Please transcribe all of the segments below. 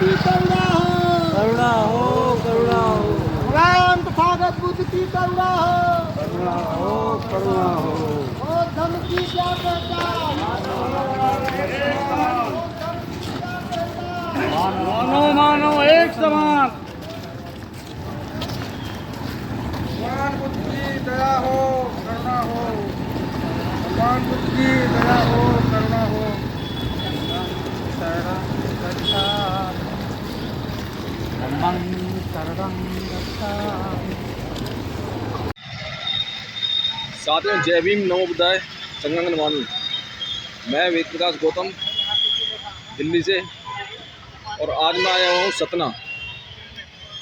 की करुणा हो, करुणा हो, करुणा हो, राम तथागत बुद्ध की करुणा हो, करुणा हो, करुणा हो। और धर्म की क्या पहचान, मानो मानो एक समान। भगवान बुद्ध की दया हो, करुणा हो, भगवान बुद्ध की दया हो, करुणा हो। साथियों, जय भीम, नमो बुद्धाय, संगंग नमामि। मैं वेद प्रकाश गौतम दिल्ली से, और आज मैं आया हूँ सतना।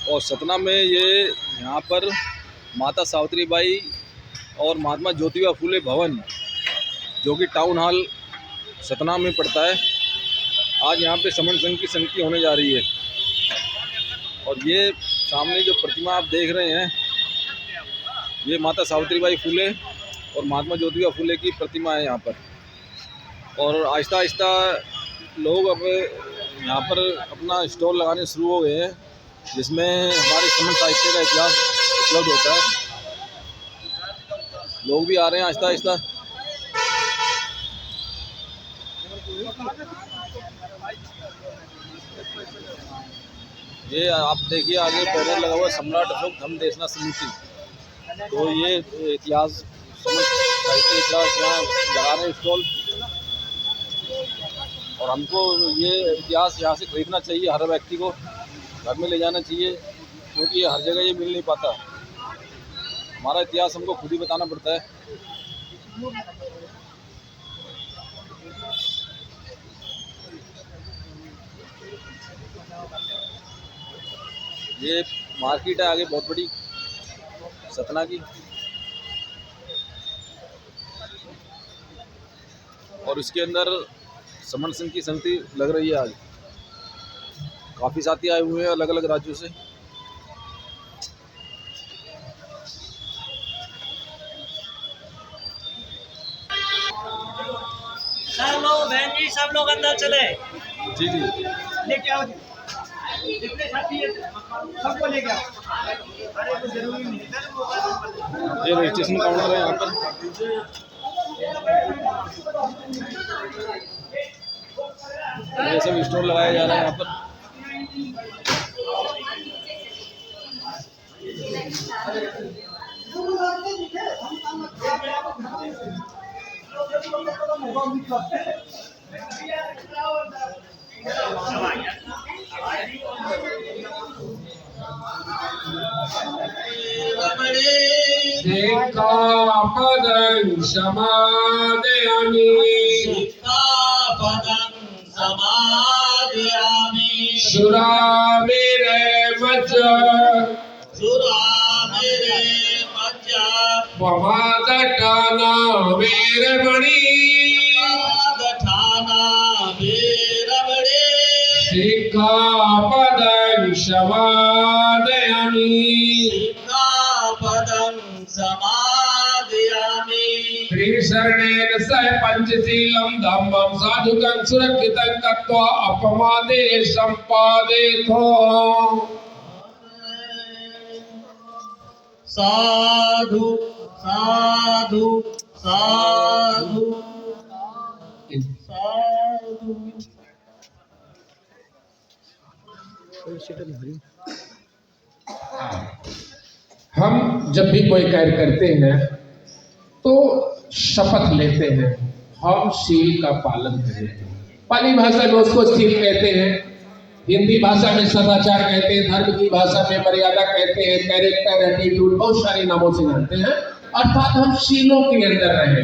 और सतना में यहाँ पर माता सावित्रीबाई और महात्मा ज्योतिबा फुले भवन, जो कि टाउन हॉल सतना में पड़ता है, आज यहाँ पे समन संघ की संगति होने जा रही है। और ये सामने जो प्रतिमा आप देख रहे हैं, ये माता सावित्रीबाई फुले और महात्मा ज्योतिबा फुले की प्रतिमा है यहाँ पर। और आहिस्ता आहिस्ता लोग अब यहाँ पर अपना स्टॉल लगाने शुरू हो गए हैं, जिसमें हमारे समन साहित्य का इतिहास उपलब्ध होता है। लोग भी आ रहे हैं आहिस्ता आहिस्ता। ये आप देखिए आगे बैनर लगा हुआ है, सम्राट अशोक धम्म देशना समिति। तो ये इतिहास, समन साहित्य इतिहास यहाँ लगा रहे हैं स्टॉल। और हमको ये इतिहास यहाँ से खरीदना चाहिए, हर व्यक्ति को घर में ले जाना चाहिए, क्योंकि हर जगह ये मिल नहीं पाता। हमारा इतिहास हमको खुद ही बताना पड़ता है। ये मार्केट है आगे बहुत बड़ी सतना की, और इसके अंदर समन सिंह की संगति लग रही है। आज काफ़ी साथी आए हुए हैं अलग अलग राज्यों से। सब लोग बहन जी, सब लोग अंदर चले। जी जी, लेके आओ, जितने साथी है सबको लेके आओ। अरे तो जरूरी नहीं है। ये रजिस्ट्रेशन काउंटर है यहाँ पर। ये सब स्टोर लगाया जा रहा है यहाँ पर। सिक्खापदं समादयामि, सिक्खापदं समादयामि, सुरामेरमच सुरामेरमच ममादठानामेरमणि, मादठानामेरमणि, सिक्खापदं समादयामि, सिक्खापदं समादयामि। त्रिशरणेन सह पंचशीलं धम्मं साधुकं सुरक्षितं कृत्वा अपमादे सम्पादेतो। साधु साधु साधु साधु। हम जब भी कोई कार्य करते हैं तो शपथ लेते हैं हम शील का पालन करेंगे। पाली भाषा में उसको शील कहते हैं, हिंदी भाषा में सदाचार कहते हैं, धर्म की भाषा में मर्यादा कहते हैं, कैरेक्टर, एटीट्यूड, बहुत सारे नामों से जानते हैं। अर्थात हम शीलों के अंदर रहेंगे,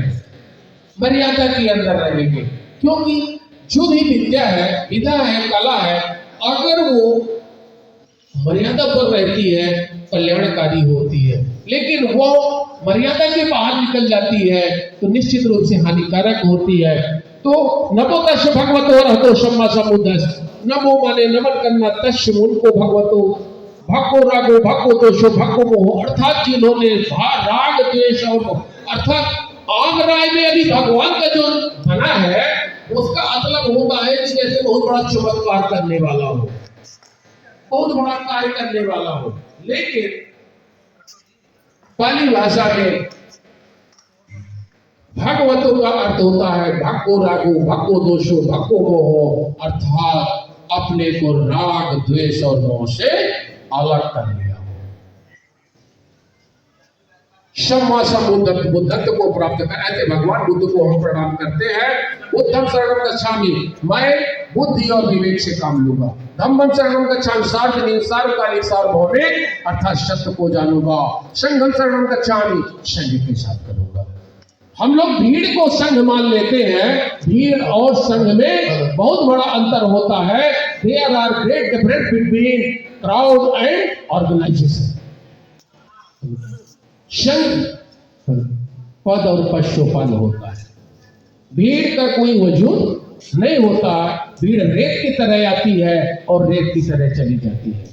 मर्यादा के अंदर रहेंगे, क्योंकि जो भी विद्या है, विधा है, कला है, अगर वो मर्यादा पर रहती है कल्याणकारी होती है, लेकिन वो मर्यादा के बाहर निकल जाती है तो निश्चित रूप से हानिकारक होती है। तो नमो तस् भगवतो रहतो सम्मा समुद्रस्, नमो माने नमन करना, तस् उनको भगवतो, भक्को रागो भक्को दोषो भक्को मोह, अर्थात जिन्होंने राग द्वेष और अर्थात आग राय में यदि भगवान का जो बना है उसका मतलब होता है कि जैसे बहुत बड़ा चमत्कार करने वाला हो। बहुत बड़ा कार्य करने वाला हो। लेकिन पाली भाषा में भागवतों का अर्थ होता है भक्को रागो, भक्को दोषो, भक्को मोहो, अर्थात अपने को राग, द्वेष और मोह से अलग कर लिया। क्षमा बुद्धत्व को प्राप्त कर, ऐसे भगवान बुद्ध को हम प्रणाम करते हैं। बुद्धम शरणम गच्छामि, मैं बुद्धि और विवेक से काम लूंगा। धम्मम शरणम गच्छामि, सार्वकालिक सार्वभौमिक अर्थात सत्य को जानूंगा। संघम शरणम गच्छामि, संघ के साथ करूंगा। हम लोग भीड़ को संघ मान लेते हैं, भीड़ और संघ में बहुत बड़ा अंतर होता है। There are great difference between crowd and organisation. संघ पद और पशुपाल होता है, भीड़ का कोई वजूद नहीं होता। भीड़ रेत की तरह आती है और रेत की तरह चली जाती है।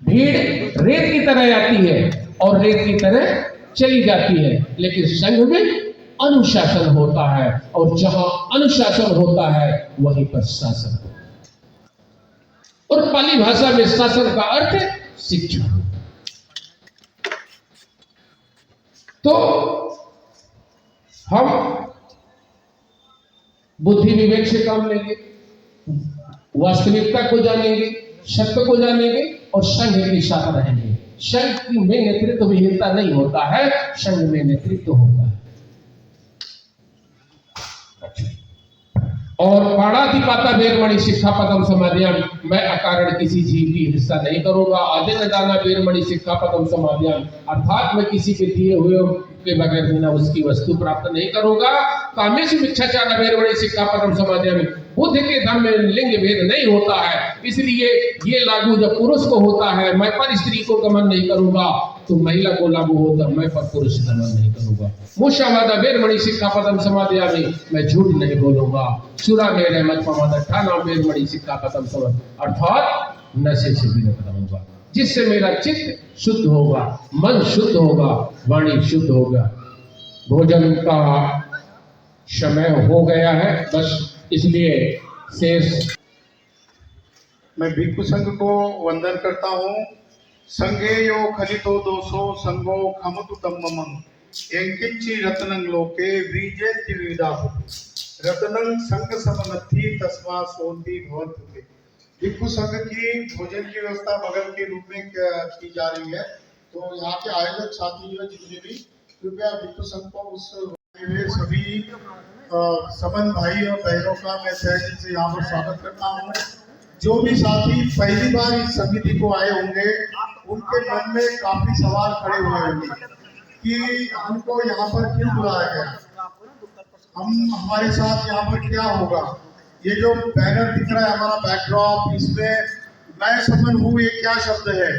भीड़ रेत की तरह आती है और रेत की तरह चली जाती है। लेकिन संघ में अनुशासन होता है, और जहां अनुशासन होता है वहीं पर शासन होता है। और पाली भाषा में शासन का अर्थ है शिक्षा। तो हम बुद्धि विवेक से काम लेंगे, वास्तविकता को जानेंगे, सत्य को जानेंगे और संघ के साथ रहेंगे। संघ में नेतृत्व विहीनता नहीं होता है, संघ में नेतृत्व होता है। और पाणातिपाता वेरमणि शिक्षापदम समाधियाम, मैं अकारण किसी जीव की हिस्सा नहीं करूंगा। आदि न दाना वेरमणि शिक्षापदम समाधियाम, अर्थात मैं किसी के दिए हुए के बगैर बिना उसकी वस्तु प्राप्त नहीं करूंगा। कामेश मिच्छाचार वेरमणि शिक्षापदम समाधियाम, बुद्ध के धर्म में लिंग भेद नहीं होता है, इसलिए ये लागू जब पुरुष को होता है, मैं पर स्त्री को गमन नहीं करूंगा, तो महिला को लागू होता मैं पर पुरुष गमन नहीं करूंगा। मुशावादा वेरमणि शिक्षापदम समाधियामि, मैं झूठ नहीं बोलूंगा। सुरा मेरे मत पमाद ठाना वेरमणि शिक्षापदम समाधि, अर्थात नशे से विरत रहूंगा, जिससे मेरा चित्त शुद्ध होगा, मन शुद्ध होगा, वाणी शुद्ध होगा। भोजन का समय हो गया है, बस इसलिए शेष मैं भिक्षु संघ को वंदन करता हूँ। संगे यो खलितो दोषो संगो खमतु तम्मम एंकिंची रत्नं लोके विजेति विविधाः रत्नं संग समनथि तस्मा सोन्ति भवन्तु। भिक्षु संघ की भोजन की व्यवस्था बगल के रूप में की जा रही है। तो यहाँ के आयोजक साथी जितने भी, कृपया भिक्षु संघ को उस सभी समन भाई और बहनों का मैं तहे दिल से यहाँ पर स्वागत करता हूँ। जो भी साथी पहली बार इस समिति को आए होंगे, उनके मन में काफी सवाल खड़े हुए होंगे कि हमको यहाँ पर क्यों बुलाया गया, हमारे साथ यहाँ पर क्या होगा। ये जो बैनर दिख रहा है हमारा बैकड्रॉप, इसमें मैं समन हूँ ये क्या शब्द है,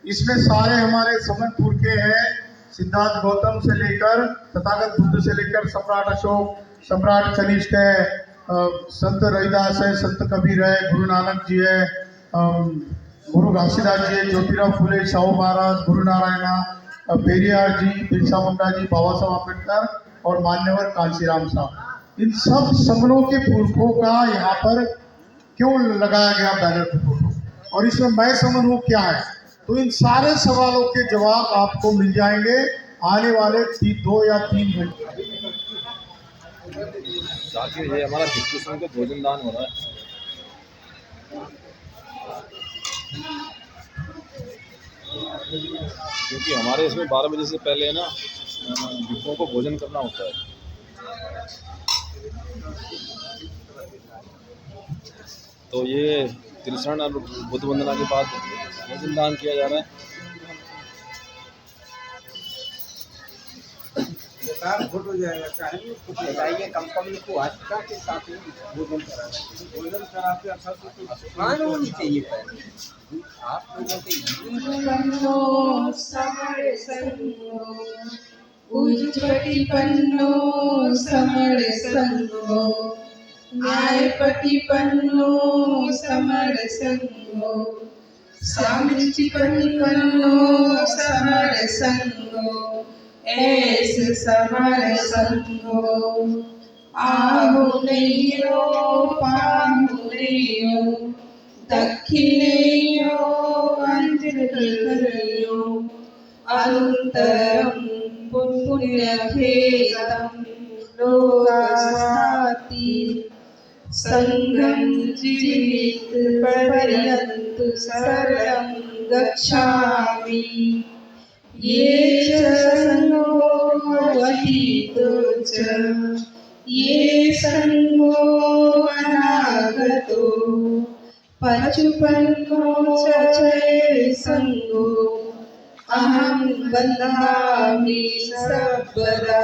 इसमें सारे हमारे समनपुर के हैं। सिद्धार्थ गौतम से लेकर तथागत बुद्ध से लेकर सम्राट अशोक, सम्राट कनिष्क है, संत रविदास है, संत कबीर है, गुरु नानक जी है, गुरु घासीदास जी है, ज्योतिराव फुले, साहू महाराज, गुरु नारायणा, पेरियार जी, बिरसा मुंडा जी, बाबा साहब अम्बेडकर और मान्यवर कांशीराम साहब। इन सब समनों के पुरखों का यहाँ पर क्यों लगाया गया बैनर पे फोटो, और इसमें मैं समन हूँ क्या है। तो इन सारे सवालों के जवाब आपको मिल जाएंगे आने वाले 2 या 3 घंटे। साथियों, ये हमारा भिक्षु संघ को भोजन दान हो रहा है। क्योंकि हमारे इसमें 12 बजे से पहले है ना भिक्षुओं को भोजन करना होता है। तो ये त्रिशरण और बुद्ध वंदना के बाद भोजन दान किया जा रहा है। फोटो जाएगा बताइए कम को आज का के साथ भोजन करा के अच्छा तो होनी चाहिए। आप लोगों के समर संगो उज्जटिपन्नो समर संगो न्यायपटिपन्नो समर संगो सामचिपन्नो समर संगो ऐस समर संगो आहुनेयो पाहुनेयो दक्षिणेयो अंजलिकरयो अनन्तरं पुण्यखेदं लोकास्ति संघं जीवित पर्यन्त शरणं गच्छामि ये च संगो अतीतो च ये संगो अनागतो पचुपन्नो च संगो अहं बन्धामि सर्वदा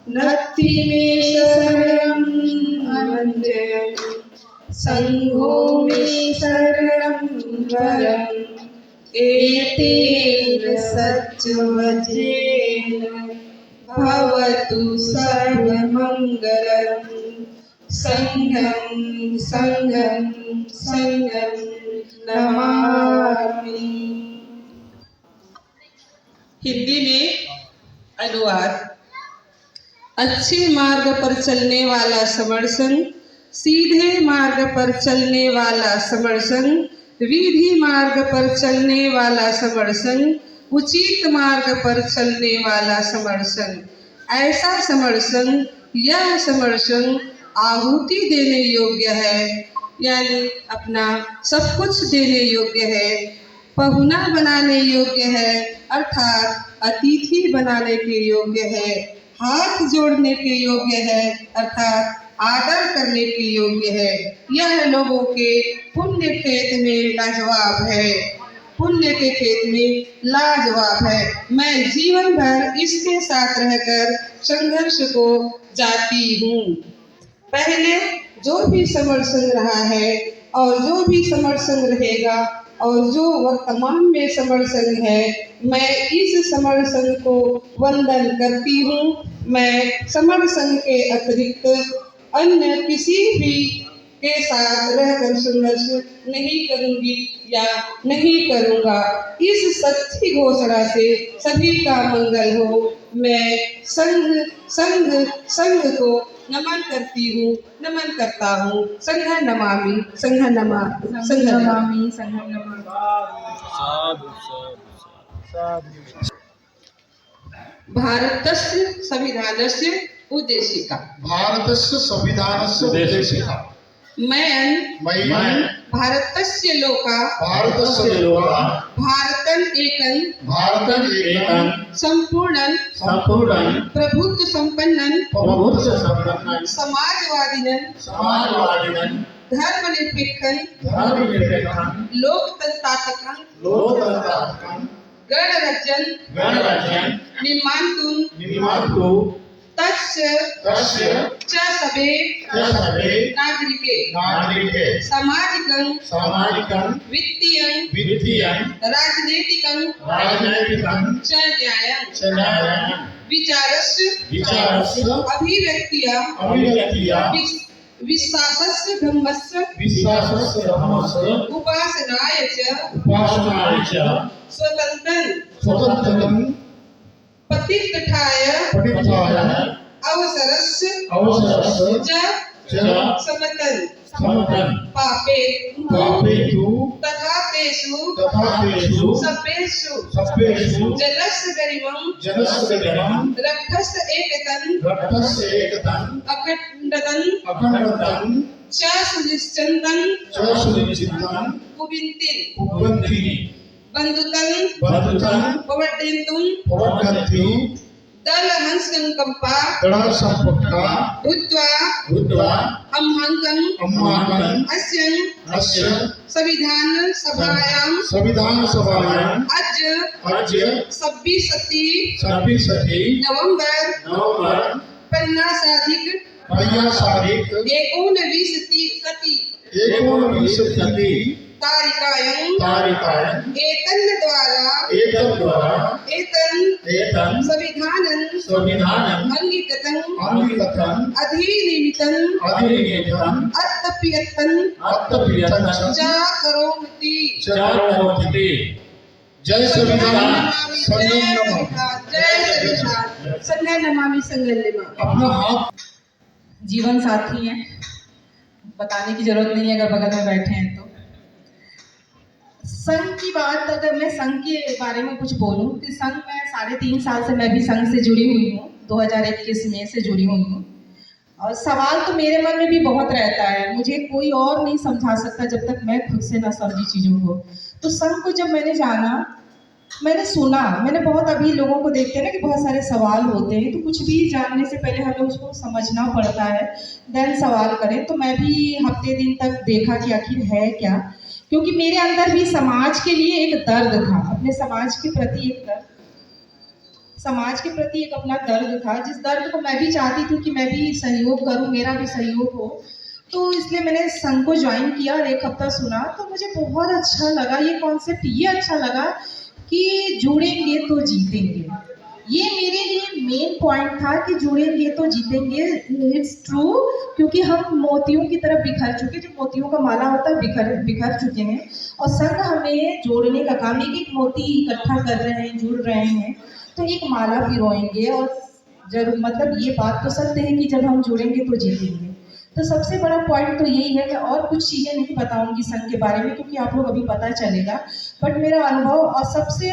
नत्ति मे शरणं अनन्यं संघो मे शरणं वरम् एतेन सच्चवचेन भवतु सर्वमङ्गलम् संघं संघं संघं नमामि। हिंदी में अनुवाद। अच्छे मार्ग पर चलने वाला समर संघ, सीधे मार्ग पर चलने वाला समर संघ, विधि मार्ग पर चलने वाला समर संघ, उचित मार्ग पर चलने वाला समर संघ। ऐसा समर संघ, यह समर संघ आहुति देने योग्य है, यानी अपना सब कुछ देने योग्य है, पहुना बनाने योग्य है अर्थात अतिथि बनाने के योग्य है, हाथ जोड़ने के योग्य है अर्थात आदर करने के योग्य है। यह लोगों के पुण्य खेत में लाजवाब है, पुण्य के खेत में लाजवाब है। मैं जीवन भर इसके साथ रहकर संघर्ष को जाती हूँ। पहले जो भी समर संघ रहा है और जो भी समर संघ रहेगा और जो वर्तमान में समर संघ है, मैं इस समर संघ को वंदन करती हूँ। मैं समर संघ के अतिरिक्त अन्य किसी भी के साथ रहकर संघर्ष नहीं करूंगी या नहीं करूंगा। इस सच्ची घोषणा से सभी का मंगल हो। मैं संघ संघ संघ को नमन करती हूँ, नमन करता हूँ। संघ नमामि, संघ नमामि, संघ नमामि, संघ नमामि। भारतस्य संविधानस्य उद्देशिका। भारतस्य संविधानस्य उद्देशिका। मैं भारतस्य लोका भारतं एकं संपूर्णं प्रभुत्व संपन्नं समाजवादिनं धर्मनिरपेक्षं लोकतांत्रिकं गणराज्यं निर्मातुं तस्य च सबे नागरिके सामाजिकं वित्तीयं राजनैतिकं च न्यायं विचारस्य अभिव्यक्त्या विश्वासस्य धर्मस्य उपासनाय च स्वतन्त्रं प्रतिष्ठाय अवसरस्य च समतन् पापेषु तथा तेषु सभ्येषु जनस्य गरिमं रक्षस्य एकतं अखण्डतं च सुनिश्चितं कुविन्तिं बन्धुतं पवर्धयितुं दलहंसंकम्पा भूत्वा अम्हाङ्कम् अस्य संविधान सभायाम् अद्य 26 नवंबर 1929 तारिकायां एतन् संविधानं अंगीकृतं अधिनियमितं अत्यप्ययन् च करोमीति। जय संविधान जय संविधान संघ नमामि संघ नमामि। अपना हाथ जीवन साथी हैं, बताने की जरूरत नहीं है अगर बगल में बैठे हैं तो। संघ की बात, अगर मैं संघ के बारे में कुछ बोलूं तो संघ में 3.5 साल से मैं भी संघ से जुड़ी हुई हूँ, 2021 में से जुड़ी हुई हूँ। और सवाल तो मेरे मन में भी बहुत रहता है, मुझे कोई और नहीं समझा सकता जब तक मैं खुद से ना समझी चीज़ों को। तो संघ को जब मैंने जाना, मैंने सुना, मैंने बहुत, अभी लोगों को देखते हैं ना कि बहुत सारे सवाल होते हैं, तो कुछ भी जानने से पहले हमें उसको समझना पड़ता है, देन सवाल करें। तो मैं भी हफ्ते दिन तक देखा कि आखिर है क्या, क्योंकि मेरे अंदर भी समाज के लिए एक दर्द था, अपने समाज के प्रति एक दर्द, समाज के प्रति एक अपना दर्द था, जिस दर्द को मैं भी चाहती थी कि मैं भी सहयोग करूं, मेरा भी सहयोग हो। तो इसलिए मैंने संघ को ज्वाइन किया और 1 हफ्ता सुना, तो मुझे बहुत अच्छा लगा ये कॉन्सेप्ट, ये अच्छा लगा कि जुड़ेंगे तो जीतेंगे। ये मेरे लिए मेन पॉइंट था कि जुड़ेंगे तो जीतेंगे। इट्स ट्रू, क्योंकि हम मोतियों की तरफ बिखर चुके, जो मोतियों का माला होता है बिखर चुके हैं, और संघ हमें जोड़ने का काम, एक एक मोती इकट्ठा कर रहे हैं, जुड़ रहे हैं, तो एक माला पिरोएंगे। और जरूर, मतलब ये बात तो सत्य है कि जब हम जुड़ेंगे तो जीतेंगे। तो सबसे बड़ा पॉइंट तो यही है। मैं और कुछ चीज़ें नहीं बताऊंगी संघ के बारे में, क्योंकि आप लोग अभी पता चलेगा, बट मेरा अनुभव, और सबसे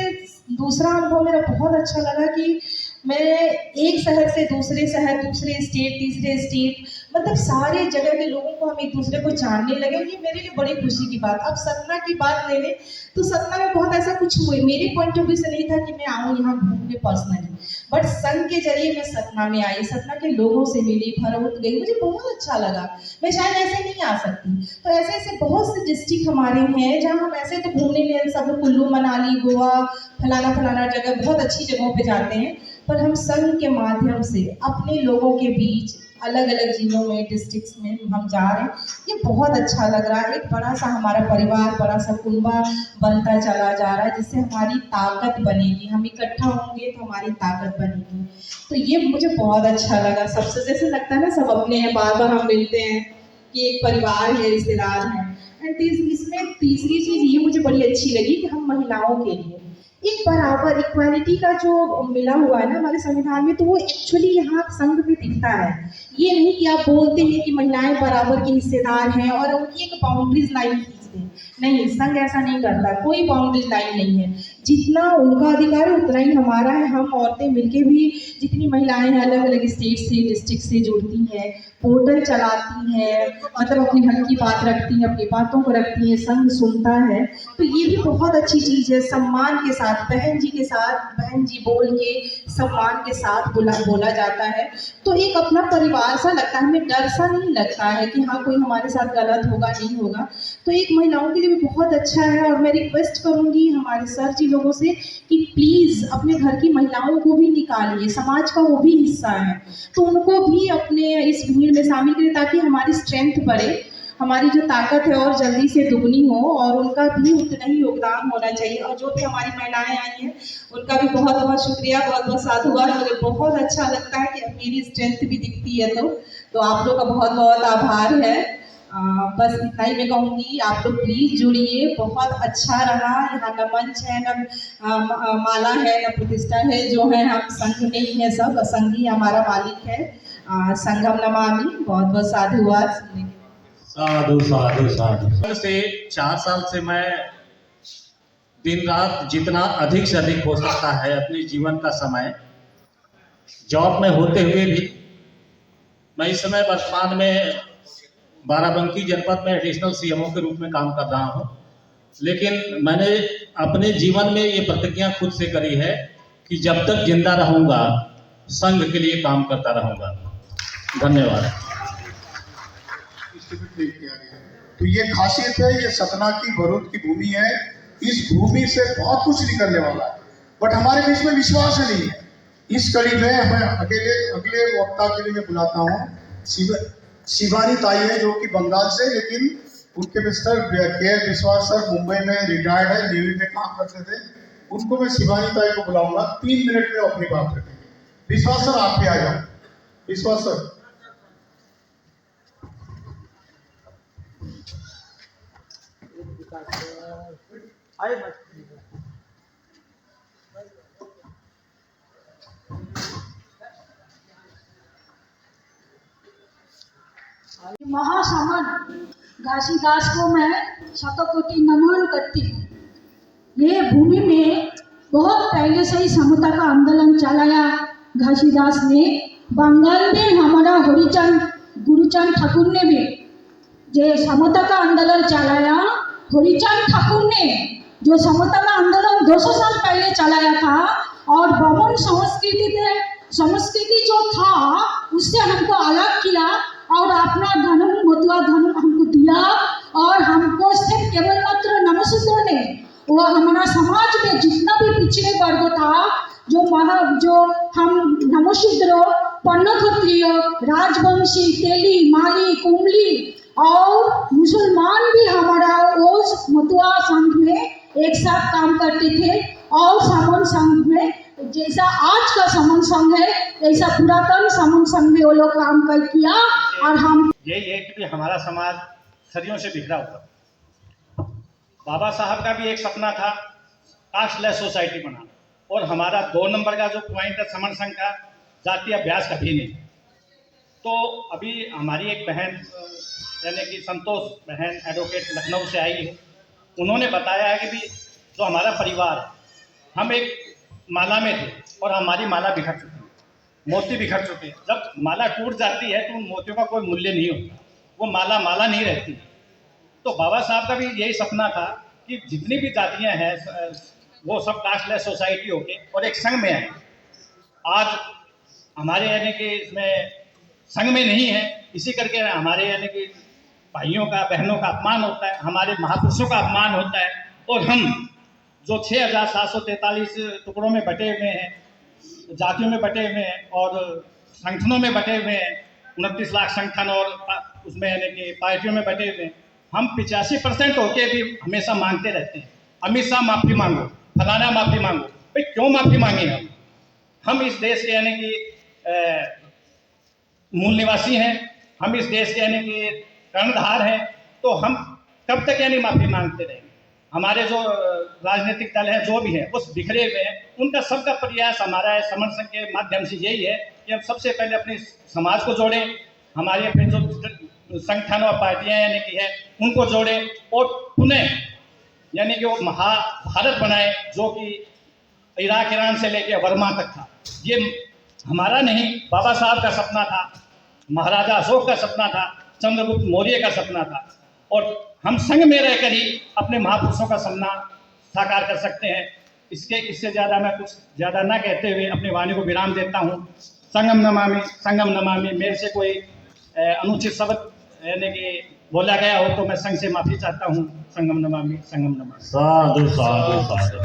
दूसरा अनुभव मेरा बहुत अच्छा लगा कि मैं एक शहर से दूसरे शहर, दूसरे स्टेट, तीसरे स्टेट, मतलब सारे जगह के लोगों को हम एक दूसरे को जानने लगे। ये मेरे लिए बड़ी खुशी की बात। अब सतना की बात ले लें तो सतना में बहुत ऐसा कुछ हुए, मेरे पॉइंट ऑफ व्यू से नहीं था कि मैं आऊँ यहाँ घूमने पर्सनली, बट संघ के जरिए मैं सतना में आई, सतना के लोगों से मिली, फरोख्त गई, मुझे बहुत अच्छा लगा। मैं शायद ऐसे नहीं आ सकती। तो ऐसे ऐसे बहुत से डिस्ट्रिक्ट हमारे हैं जहाँ हम ऐसे तो घूमने लिए सब लोग कुल्लू मनाली गोवा फलाना जगह, बहुत अच्छी जगहों पे जाते हैं, पर हम संघ के माध्यम से अपने लोगों के बीच अलग अलग जिलों में, डिस्ट्रिक्ट्स में हम जा रहे हैं। ये बहुत अच्छा लग रहा है। एक बड़ा सा हमारा परिवार, बड़ा सा कुनबा बनता चला जा रहा है, जिससे हमारी ताकत बनेगी। हम इकट्ठा होंगे तो हमारी ताकत बनेगी। तो ये मुझे बहुत अच्छा लगा। सबसे जैसे लगता है ना सब अपने हैं, बार बार हम मिलते हैं कि एक परिवार है, रिश्तेदार हैं। एंड इसमें तीसरी चीज़ ये मुझे बड़ी अच्छी लगी कि हम महिलाओं के लिए एक बराबर इक्वालिटी का जो मिला हुआ है ना हमारे संविधान में, तो वो एक्चुअली यहाँ संघ में दिखता है। ये नहीं कि आप बोलते हैं कि महिलाएं बराबर की हिस्सेदार हैं और उनकी एक बाउंड्रीज लाइन खींच दें, नहीं, संघ ऐसा नहीं करता, कोई बाउंड्रीज लाइन नहीं है। जितना उनका अधिकार है उतना ही हमारा है। हम औरतें मिलके भी, जितनी महिलाएं हैं अलग अलग स्टेट से, डिस्ट्रिक्ट से जुड़ती हैं, पोर्टल चलाती हैं, मतलब अपनी हक की बात रखती हैं, अपनी बातों को रखती हैं, संघ सुनता है। तो ये भी बहुत अच्छी चीज़ है। सम्मान के साथ, बहन जी के साथ, बहन जी बोल के सम्मान के साथ बोला जाता है। तो एक अपना परिवार सा लगता है, हमें डर सा नहीं लगता है कि हाँ कोई हमारे साथ गलत होगा, नहीं होगा। तो एक महिलाओं के लिए भी बहुत अच्छा है। और मैं रिक्वेस्ट करूँगी हमारे सर जी लोगों से कि प्लीज़ अपने घर की महिलाओं को भी निकालिए, समाज का वो भी हिस्सा है, तो उनको भी अपने इस भीड़ में शामिल करें, ताकि हमारी स्ट्रेंथ बढ़े, हमारी जो ताकत है और जल्दी से दुगनी हो, और उनका भी उतना ही योगदान होना चाहिए। और जो भी हमारी महिलाएं आई हैं उनका भी बहुत बहुत शुक्रिया, बहुत बहुत साधुवाद। मुझे बहुत अच्छा लगता है कि अब मेरी स्ट्रेंथ भी दिखती है। तो आप लोग का बहुत बहुत आभार है। बस इतना ही मैं कहूँगी, आप लोग प्लीज़ जुड़िए। बहुत अच्छा रहा। यहाँ न मंच है, न माला है, न प्रतिष्ठा है, जो है हम संघ में ही है, सब संघ ही हमारा मालिक है। संघम नमामि। बहुत बहुत साधुवाद। साधु साधु साधु। से 4 साल से मैं दिन रात जितना अधिक से अधिक हो सकता है अपने जीवन का समय, जॉब में होते हुए भी, मैं इस समय वर्तमान में बाराबंकी जनपद में एडिशनल सीएमओ के रूप में काम कर रहा हूं। लेकिन मैंने अपने जीवन में ये प्रतिज्ञा खुद से करी है कि जब तक जिंदा रहूंगा संघ के लिए काम करता रहूंगा। धन्यवाद। तो ये खासियत है, ये सतना की भरूच की भूमि है। इस भूमि से बहुत कुछ निकलने वाला है, बट हमारे बीच में विश्वास नहीं है। इस कड़ी में मैं अगले वक्ता के लिए मैं बुलाता हूँ शिवानी ताई है, जो कि बंगाल से, लेकिन उनके मिस्टर के विश्वास सर मुंबई में रिटायर्ड है, नेवी में काम करते थे। उनको मैं शिवानी ताई को बुलाऊंगा, 3 मिनट में अपनी बात रखेंगे। विश्वास सर आप भी आ जाओ। विश्वास सर। महासमन घासीदास को मैं शतकोटि नमन करती हूँ। ये भूमि में बहुत पहले से ही समता का आंदोलन चलाया घासीदास ने। बंगाल में हमारा हरिचंद गुरुचंद ठाकुर ने भी जो समता का आंदोलन चलाया, हरिचंद ठाकुर ने जो समता का आंदोलन 200 साल पहले चलाया था, और ब्राह्मण संस्कृति जो था उससे हमको अलग किया और अपना धर्म मतुआ धर्म हमको दिया। और हमको सिर्फ केवल मात्र नमसूत्र ने, वो हमारा समाज में जितना भी पिछड़े वर्ग था, जो हम नमशूद्र, पन्न क्षत्रिय, राजवंशी, तेली, माली, कुंबली और मुसलमान भी हमारा उस मतुआ संघ में एक साथ काम करते थे। और समन संघ में जैसा आज का समन संघ है, ऐसा पुरातन समन संघ में वो लोग काम कर किया। और हम यही है कि हमारा समाज सदियों से बिखरा हुआ। बाबा साहब का भी एक सपना था कास्टलेस सोसाइटी बनाना, और हमारा 2 नंबर का जो पॉइंट है समन संघ का, जातीय अभ्यास कभी नहीं। तो अभी हमारी एक बहन यानी कि संतोष बहन एडवोकेट लखनऊ से आई है, उन्होंने बताया है कि भी जो हमारा परिवार है, हम एक माला में थे और हमारी माला बिखर चुकी है, मोती बिखर चुके हैं। जब माला टूट जाती है तो उन मोतियों का कोई मूल्य नहीं होता, वो माला माला नहीं रहती। तो बाबा साहब का भी यही सपना था कि जितनी भी जातियां हैं वो सब कास्टलेस सोसाइटी होके और एक संघ में आए। आज हमारे यानी कि इसमें संघ में नहीं है, इसी करके हमारे यानी कि भाइयों का बहनों का अपमान होता है, हमारे महापुरुषों का अपमान होता है। और हम जो 6,743 टुकड़ों में बटे हुए हैं, जातियों में बटे हुए हैं और संगठनों में बटे हुए हैं, 29 लाख संगठन और उसमें यानी कि पार्टियों में बटे हुए हैं, हम 85% होके भी हमेशा मांगते रहते हैं, अमित शाह माफ़ी मांगो, फलाना माफ़ी मांगो। भाई क्यों माफ़ी मांगे हम इस देश के यानी कि मूल निवासी हैं, हम इस देश के यानी कि कर्णधार हैं, तो हम कब तक यानी माफ़ी मांगते रहेंगे। हमारे जो राजनीतिक दल हैं जो भी हैं वो बिखरे हुए हैं, उनका सबका प्रयास हमारा है समन संघ के माध्यम से यही है कि हम सबसे पहले अपने समाज को जोड़ें, हमारे अपने जो संगठन और पार्टियां यानी कि है उनको जोड़ें और पुनः यानी कि वो महाभारत बनाए जो कि इराक ईरान से लेकर वर्मा तक था। ये हमारा नहीं, बाबा साहब का सपना था, महाराजा अशोक का सपना था, चंद्रगुप्त मौर्य का सपना था। और हम संघ में रहकर ही अपने महापुरुषों का सपना साकार कर सकते हैं। इससे ज़्यादा मैं कुछ ज़्यादा ना कहते हुए अपनी वाणी को विराम देता हूँ। संगम नमामि। मेरे से कोई अनुचित शब्द यानी कि बोला गया हो तो मैं संघ से माफ़ी चाहता हूँ। संगम नमामि। साधु साधु साधु।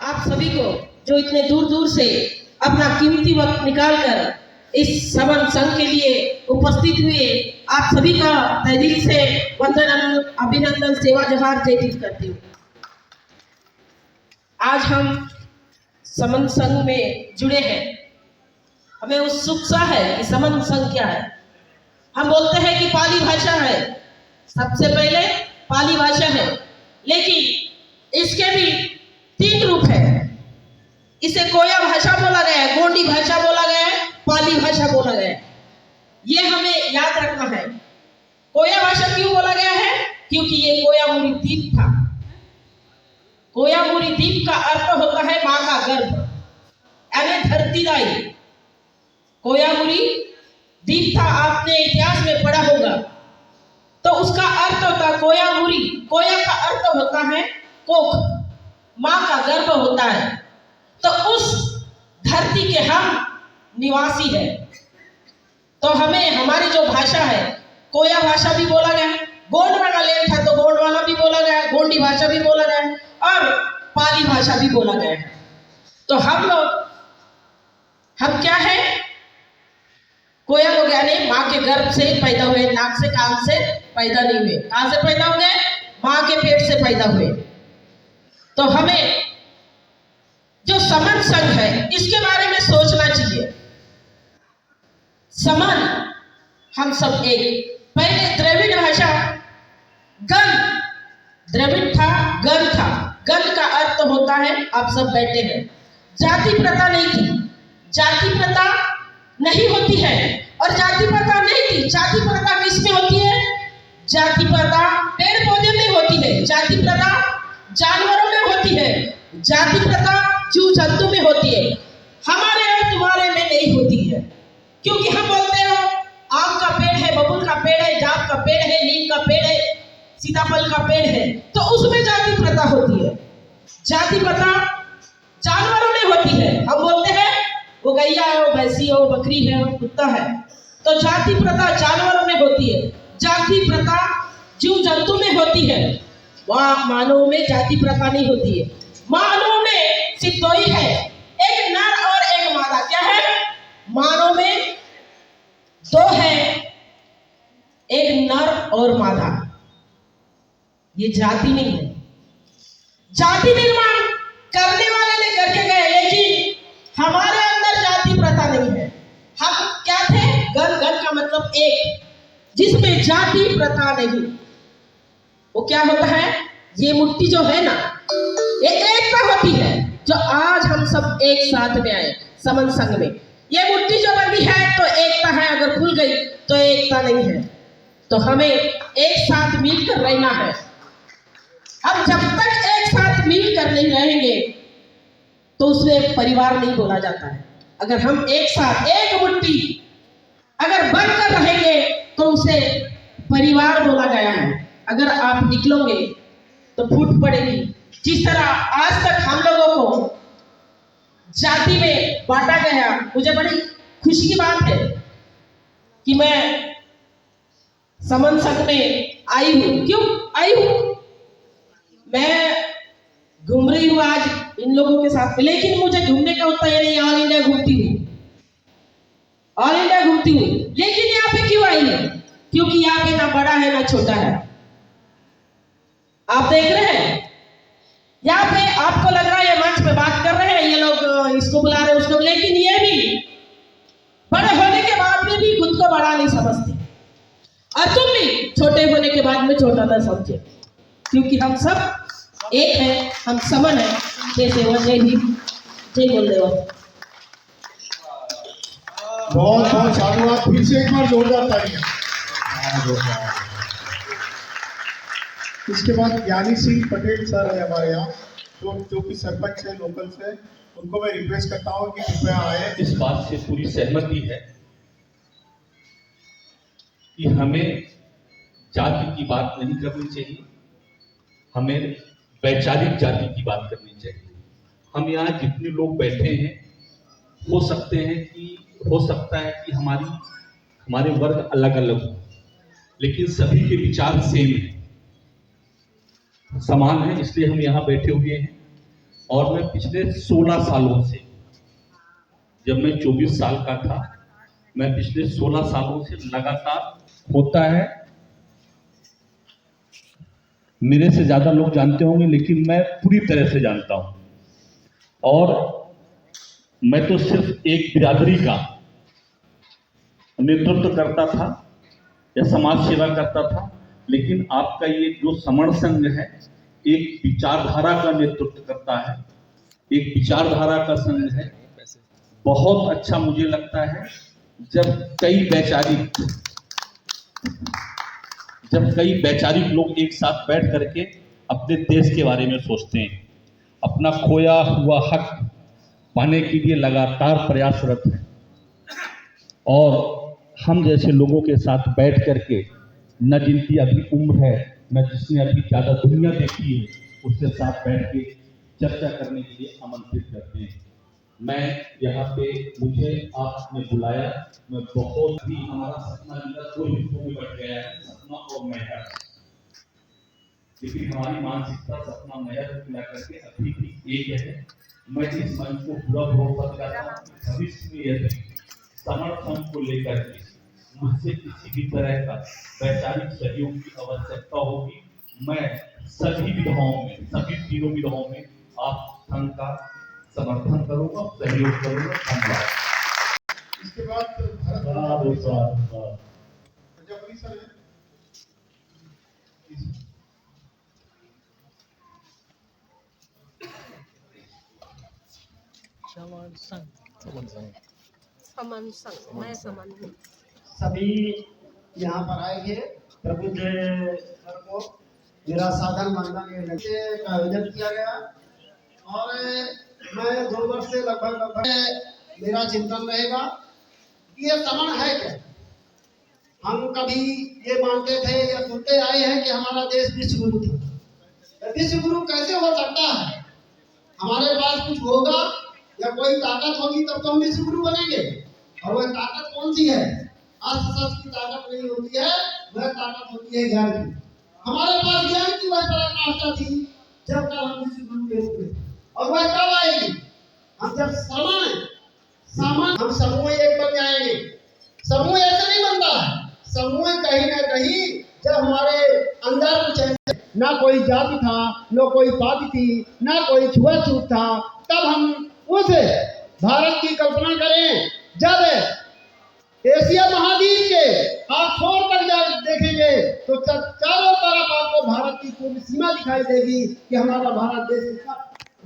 आप सभी को जो इतने दूर दूर से अपना कीमती वक्त निकालकर इस समन संघ के लिए उपस्थित हुए, आप सभी का तहे दिल से वंदन, अभिनंदन, सेवा जोहार जयजीत करती हूँ। आज हम समन संघ में जुड़े हैं, हमें उत्सुकता है कि समन संघ क्या है। हम बोलते हैं कि पाली भाषा है, सबसे पहले पाली भाषा है, लेकिन इसके भी 3 रूप है। इसे कोया भाषा बोला गया है, गोंडी भाषा बोला गया है, पाली भाषा बोला गया है। ये हमें याद रखना है। कोया भाषा क्यों बोला गया है? क्योंकि ये कोयामुरी द्वीप था। कोयामुरी द्वीप का अर्थ होता है माँ का गर्भ, यानी धरतीदाई। कोयामुरी द्वीप था, आपने इतिहास में पढ़ा होगा। तो उसका अर्थ होता है कोयामुरी। कोया का अर्थ होता है कोख, माँ का गर्भ होता है। तो उस धरती के हम निवासी है। तो हमें हमारी जो भाषा है, कोया भाषा भी बोला गया, गोंडवाना लैंड था तो गोंडवाना भी बोला गया, गोंडी भाषा भी बोला गया और पाली भाषा भी बोला गया। तो हम क्या है? कोया लोग यानी माँ के गर्भ से पैदा हुए, नाक से कान से पैदा नहीं हुए। कहाँ से पैदा हुए? माँ के पेट से पैदा हुए। तो हमें जो समन संघ है इसके बारे में सोचना चाहिए। समन, हम सब एक। पहले द्रविड़ भाषा गण, द्रविड़ था, गण था। गण का अर्थ होता है आप सब बैठे हैं। जाति प्रथा नहीं थी, जाति प्रथा नहीं होती है। और जाति प्रथा नहीं थी। जाति प्रथा किस में होती है? जाति प्रथा पेड़ पौधे में होती है, जाति प्रथा जानवरों में होती है, जाति प्रथा जीव जंतु में होती है, हमारे और तुम्हारे में नहीं होती है। क्योंकि हम बोलते हो आम का पेड़ है, बबूल का पेड़ है, जाम का पेड़ है, नीम का पेड़ है, सीताफल का पेड़ है, तो उसमें जाति प्रथा होती है। जाति प्रथा जानवरों में होती है। हम बोलते हैं वो गैया है, वो भैंसी है, वो बकरी है, वो कुत्ता है, तो जाति प्रथा जानवरों में होती है। जाति प्रथा जीव जंतु में होती है, वहाँ मानव में जाति प्रथा नहीं होती है। मानव में सिर्फ दो ही है, एक नर और एक मादा। क्या है? मानव में दो है, एक नर और मादा। ये जाति नहीं है। जाति निर्माण करने वाले ने करके गए, लेकिन हमारे अंदर जाति प्रथा नहीं है। हम क्या थे? गण। गण का मतलब एक, जिसमें जाति प्रथा नहीं। वो क्या होता है? ये मूर्ति जो है ना, ये एकता होती है। जो आज हम सब एक साथ में आए समन संघ में, ये मूर्ति जो बनी है तो एकता है, अगर खुल गई तो एकता नहीं है। तो हमें एक साथ मिलकर रहना है। हम जब तक एक साथ मिलकर नहीं रहेंगे तो उसमें परिवार नहीं बोला जाता है। अगर हम एक साथ एक मुट्ठी अगर बनकर रहेंगे तो उसे परिवार बोला गया है। अगर आप निकलोगे तो फूट पड़ेगी। जिस तरह आज तक हम लोगों को जाति में बांटा गया, मुझे बड़ी खुशी की बात है कि मैं समन संघ में आई हूँ। क्यों आई हूँ? मैं घूम रही हूँ आज इन लोगों के साथ, लेकिन मुझे घूमने का उतना ये नहीं, ऑल इंडिया घूमती हूँ, ऑल इंडिया घूमती हूँ। लेकिन यहाँ पे क्यों आई है? क्योंकि यहाँ पे ना बड़ा है ना छोटा है। आप देख रहे हैं यहाँ पे, आपको लग रहा है ये मंच पे बात कर रहे हैं, ये लोग इसको बुला रहे हैं उसको, लेकिन ये भी बड़े होने के बाद में भी खुद को बड़ा नहीं समझते, और तुम भी छोटे होने के बाद में छोटा ना समझे, क्योंकि हम सब एक है, हम समन है। जैसे वो जय हिंद, जय बोलदेव। बहुत बहुत साधुवाद। फिर से एक बार जोरदार तालियां। इसके बाद ज्ञानी सिंह पटेल सर है हमारे यहाँ, जो कि सरपंच है लोकल से, उनको मैं रिक्वेस्ट करता हूँ कि कृपया आए। इस बात से पूरी सहमति है कि हमें जाति की बात नहीं करनी चाहिए, हमें वैचारिक जाति की बात करनी चाहिए। हम यहाँ जितने लोग बैठे हैं, हो सकता है कि हमारे वर्ग अलग अलग हो, लेकिन सभी के विचार सेम है, समान है, इसलिए हम यहाँ बैठे हुए हैं। और मैं पिछले 16 सालों से, जब मैं 24 साल का था, मैं पिछले 16 सालों से लगातार होता है, मेरे से ज्यादा लोग जानते होंगे, लेकिन मैं पूरी तरह से जानता हूं। और मैं तो सिर्फ एक बिरादरी का नेतृत्व करता था या समाज सेवा करता था, लेकिन आपका ये जो समण संघ है, एक विचारधारा का नेतृत्व करता है, एक विचारधारा का संघ है। बहुत अच्छा मुझे लगता है जब कई वैचारिक लोग एक साथ बैठ करके अपने देश के बारे में सोचते हैं, अपना खोया हुआ हक पाने के लिए लगातार प्रयासरत है। और हम जैसे लोगों के साथ बैठ करके, न जिनकी अभी उम्र है, न जिसने अभी ज़्यादा दुनिया देखी है, उसके साथ बैठ के चर्चा करने के लिए आमंत्रित करते हैं। मैं यहाँ पे, मुझे आपने बुलाया, मैं बहुत ही, हमारा सपना दो हिस्सों में बढ़ गया है, सपना और मेहर। लेकिन हमारी मानसिकता सपना मेहर को मिला करके अभी भी एक है। मैं इस मंच को पूरा भरोसा दिलाता हूँ, भविष्य में यदि समर्थन को लेकर के मुझसे किसी भी तरह का वैचारिक सहयोग की आवश्यकता होगी, मैं सभी विधाओं में, सभी तीनों विधाओं में आप संघ का समर्थन करूंगा, सहयोग करूंगा। धन्यवाद। इसके बाद प्रजापति सर है। समन संघ, मैं समन हूँ। सभी यहाँ पर आए थे। प्रबुद्ध सर को मेरा साधन बंधन का आयोजन किया गया और मैं 2 वर्ष से लगभग मेरा चिंतन रहेगा कि ये समण है क्या। हम कभी ये मानते थे या सुनते आए हैं कि हमारा देश विश्व गुरु था। विश्व गुरु कैसे हो सकता है? हमारे पास कुछ होगा या कोई ताकत होगी तब तो हम विश्व गुरु बनेंगे। और वह ताकत कौन सी है? अस्त्र की ताकत नहीं होती है, वह ताकत होती है ज्ञान की। हमारे पास ज्ञान की वह पराकाष्ठा थी जब तक हम विश्व गुरु के रूप में, और वह कब आएगी? हम जब सामान हम समूह एक बन जाएंगे। समूह ऐसे नहीं बनता है। समूह कहीं ना कहीं जब हमारे अंदर कुछ ऐसे, ना कोई जाति था, ना कोई पाति थी, ना कोई छुआछूत था, तब हम उस भारत की कल्पना करें जब एशिया महाद्वीप के आप छोड़ कर देखेंगे तो चारों तरफ आपको भारत की पूरी सीमा दिखाई देगी कि हमारा भारत देश कितना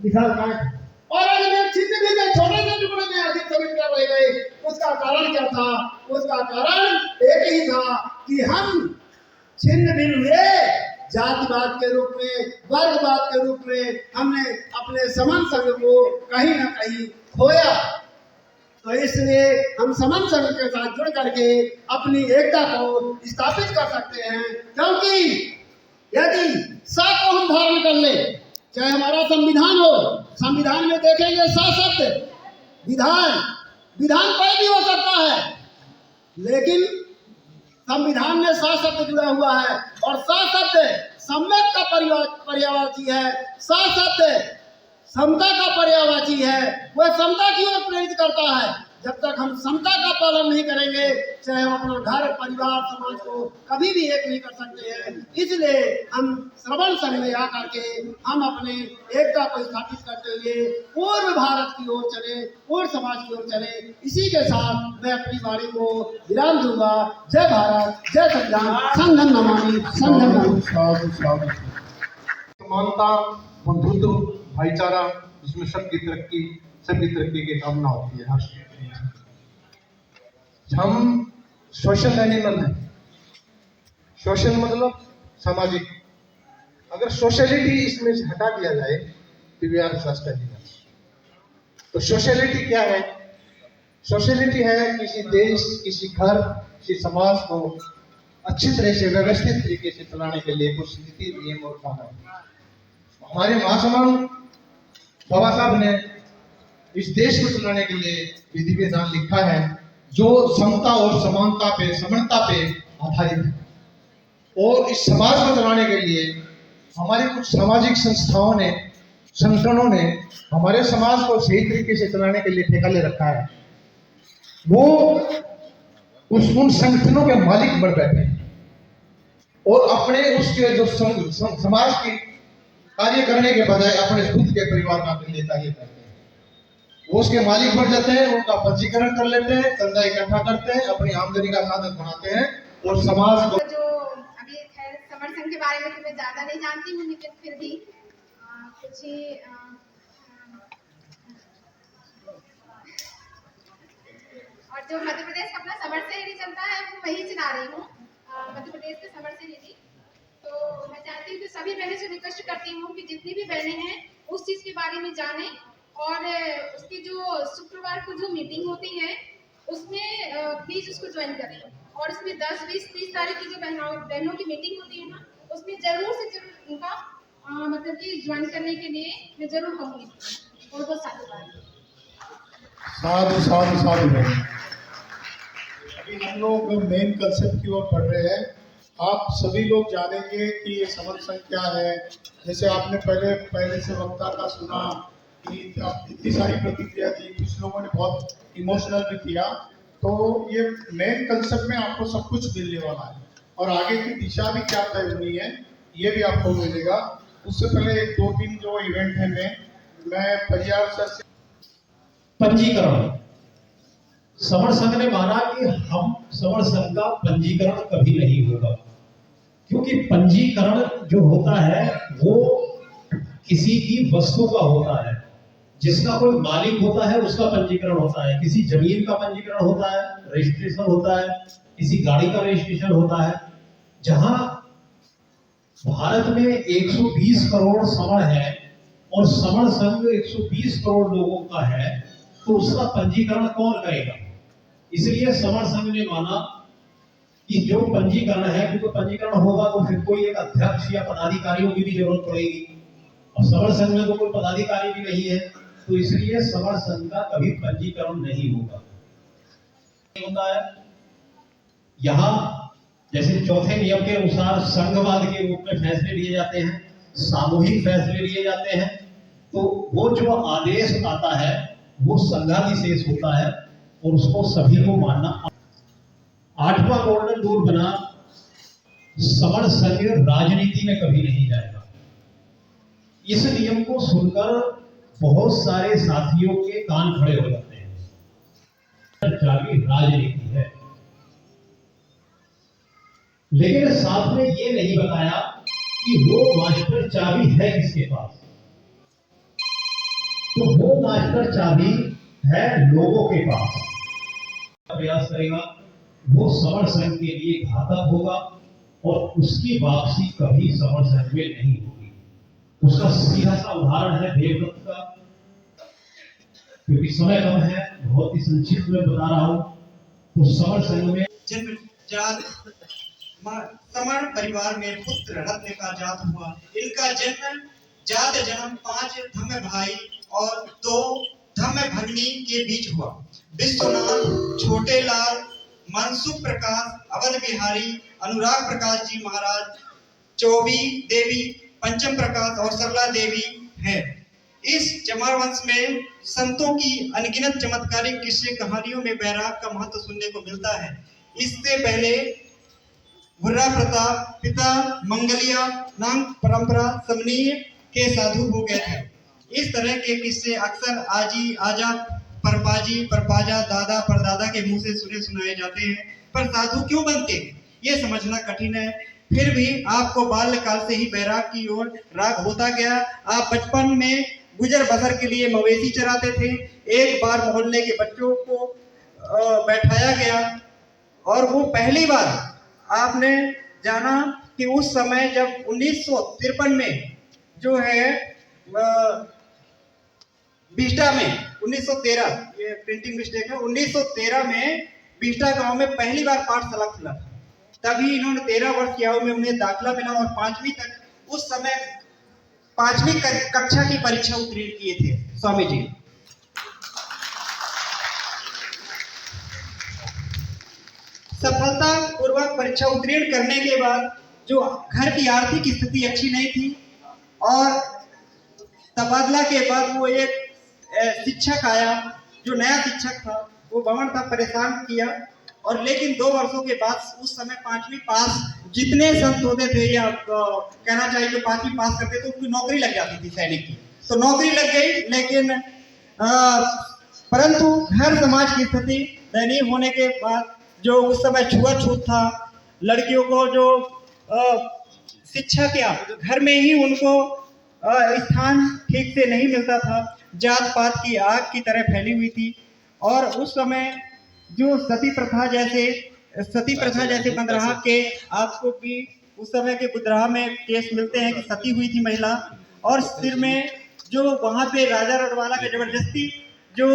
विशालकाय है। और आज में छिन्न भिन्न छोटे से टुकड़े में अधिक समित कर रह गए। उसका कारण क्या था? उसका कारण एक ही था कि हम छिन्न भिन्न हुए, जातिवाद के रूप में, वर्गवाद के रूप में हमने अपने समन संघ को कहीं ना कहीं खोया। तो इसलिए हम समन संघ के साथ जुड़ करके अपनी एकता को स्थापित कर सकते हैं, क्योंकि यदि सा को हम धारण कर ले, चाहे हमारा संविधान हो, संविधान में देखेंगे सा शब्द, विधान कोई भी हो सकता है, लेकिन संविधान में सा शब्द जुड़ा हुआ है और सा शब्द सम्यक का पर्यायवाची है। सा शब्द समता का पर्यायवाची है, वह समता की ओर प्रेरित करता है। जब तक हम समता का पालन नहीं करेंगे, चाहे हम अपना घर, परिवार, समाज को कभी भी एक नहीं कर सकते हैं। इसलिए हम श्रवण संघ में आकर के हम अपने एकता को स्थापित करते हुए पूर्व भारत की ओर चले, पूर्व समाज की ओर चले। इसी के साथ मैं अपनी वाणी को विराम दूंगा। जय भारत, जय संविधान, संघम नमामि, संघम नमामि। समानता, बंधुत्व, भाईचारा, जिसमें सबकी तरक्की की कामना होती है। हम सोशल एनिमल हैं। सोशल मतलब सामाजिक। अगर सोशलिटी इसमें से हटा दिया जाए तो वी आर फर्स्ट एनिमल। तो सोशलिटी क्या है? सोशलिटी है किसी देश, किसी घर, किसी समाज को अच्छी तरह से व्यवस्थित तरीके से चलाने के लिए कुछ नीति, नियम और कानून। हमारे महासमान बाबा साहब ने इस देश को चलाने के लिए विधि विधान लिखा है जो समता और समानता पे, समानता पे आधारित है। और इस समाज को चलाने के लिए हमारी कुछ सामाजिक संस्थाओं ने, संगठनों ने हमारे समाज को सही तरीके से चलाने के लिए ठेका ले रखा है। वो उन संगठनों के मालिक बन बैठे हैं और अपने उसके जो समाज की कार्य करने के बजाय अपने खुद के परिवार का कार्य करते हैं। वो उसके मालिक बन जाते हैं, उनका पंजीकरण कर लेते हैं, चंदा इकट्ठा करते हैं, अपनी आमदनी का साधन बनाते हैं और समाज को जो अभी खैर समर संघ के बारे में तो मैं ज्यादा नहीं जानती हूँ, लेकिन फिर भी कुछ ही और जो मध्य प्रदेश का अपना समर से ही चलता है वो वही चला रही हूँ। मध्य प्रदेश के समर से ही। तो मैं चाहती हूँ कि सभी बहनों से रिक्वेस्ट करती हूँ कि जितनी भी बहनें हैं उस चीज के बारे में जानें और उसकी जो शुक्रवार को जो मीटिंग होती है उसमें प्लीज उसको ज्वाइन करें। और इसमें 10, 20, 30 तारीख की जो बहनों की मीटिंग होती है ना, उसमें जरूर से जरूर उनका मतलब कि ज्वाइन करने के लिए मैं जरूर कहूँगी। बहुत बहुत साधु साधु साधु बहन। अभी हम लोग मेन कंसेप्ट की ओर बढ़ रहे हैं। आप सभी लोग जानेंगे कि ये समर संघ क्या है। जैसे आपने पहले से वक्ता का सुना कि इतनी सारी प्रतिक्रिया थी, कुछ लोगों ने बहुत इमोशनल भी किया। तो ये मेन कंसेप्ट में आपको सब कुछ मिलने वाला है और आगे की दिशा भी क्या तय हुई है ये भी आपको मिलेगा। उससे पहले 2-3 जो इवेंट है मैं परिवार सर से पंजीकरण। समर संघ ने माना कि हम समर संघ का पंजीकरण कभी नहीं होगा, क्योंकि पंजीकरण जो होता है वो किसी की वस्तु का होता है। जिसका कोई मालिक होता है उसका पंजीकरण होता है, किसी जमीन का पंजीकरण होता है, रजिस्ट्रेशन होता है, किसी गाड़ी का रजिस्ट्रेशन होता है। जहां भारत में 120 करोड़ समण है और समण संघ 120 करोड़ लोगों का है, तो उसका पंजीकरण कौन करेगा? इसलिए समण संघ ने माना कि जो पंजीकरण है, क्योंकि पंजीकरण होगा तो फिर कोई एक अध्यक्ष या पदाधिकारियों की भी जरूरत पड़ेगी, और समण संघ में तो कोई पदाधिकारी भी नहीं है, तो इसलिए समण संघ का कभी पंजीकरण नहीं होगा। होता है यहाँ जैसे चौथे नियम के अनुसार संघवाद के रूप में फैसले लिए जाते हैं, सामूहिक फैसले लिए जाते हैं, तो वो जो आदेश आता है वो संघाधिशेष होता है और उसको सभी को मानना। 8वां गोल्डन रूल बना, समण संघ राजनीति में कभी नहीं जाएगा। इस नियम को सुनकर बहुत सारे साथियों के कान खड़े हो जाते हैं। चाबी राजनीति है, लेकिन साथ में ये नहीं बताया कि वो मास्टर चाबी है किसके पास। तो वो मास्टर चाबी है लोगों के पास। प्रयास करेगा वो समण संघ के लिए घातक होगा और उसकी वापसी कभी समण संघ में नहीं होगी। उसका सीधा सा उदाहरण है देवदत्त का, क्योंकि समय कम है, बहुत ही संक्षिप्त में बता रहा हूं। तो समण संघ में समण परिवार में पुत्र रत्न का जात हुआ। इनका जन्म जात जन्म 5 धम्म भाई और 2 धम्म भगनी के बीच हुआ। विश्वनाथ, छोटे लाल, मनसुख प्रकाश, अवध बिहारी, अनुराग प्रकाश जी महाराज, चौबी देवी, पंचम प्रकाश और सरला देवी हैं। इस चमार वंश में संतों की अनगिनत चमत्कारिक किस्से कहानियों में बैराग का महत्व सुनने को मिलता है। इससे पहले बुर्रा प्रताप पिता मंगलिया नाम परंपरा समनीय के साधु हो गए थे। इस तरह के किस्से अक्सर आजी, आजा, परपाजी, परपाजा, दादा, परदादा के मुंह से सुने सुनाए जाते हैं। पर साधु क्यों बनते हैं ये समझना कठिन है। फिर भी आपको बाल्यकाल से ही बैराग की ओर राग होता गया। आप बचपन में गुजर बसर के लिए मवेशी चराते थे। एक बार मोहल्ले के बच्चों को बैठाया गया और वो पहली बार आपने जाना कि उस समय जब 1953 में जो है बीष्टा में 1913, ये प्रिंटिंग मिस्टेक है, 1913 में बीष्टा गांव में पहली बार पाठशाला खुला था। तभी इन्होंने 13 वर्ष की आयु में उन्हें दाखिला मिला और 5वीं तक उस समय 5वीं कक्षा की परीक्षा उत्तीर्ण किए थे स्वामी जी। सफलता पूर्वक परीक्षा उत्तीर्ण करने के बाद जो घर की आर्थिक स्थिति अच्छी नहीं थी और तबादला के बाद वो एक शिक्षक आया, जो नया शिक्षक था वो भवन था, परेशान किया। और लेकिन 2 वर्षों के बाद उस समय 5वीं पास जितने संत होते थे या कहना चाहिए जो 5वीं पास करते थे उनकी नौकरी लग जाती थी सैनिक की, तो नौकरी लग गई। लेकिन परंतु घर समाज की स्थिति दयनीय होने के बाद जो उस समय छुआछूत था, लड़कियों को जो शिक्षा क्या घर में ही उनको स्थान ठीक से नहीं मिलता था, जात पात की आग की तरह फैली हुई थी। और उस समय जो सती प्रथा जैसे बंदराहा के आपको भी उस समय के बुधराहा में केस मिलते हैं कि सती हुई थी महिला, और सिर में जो वहाँ पे राजा रडवाला के जबरदस्ती जो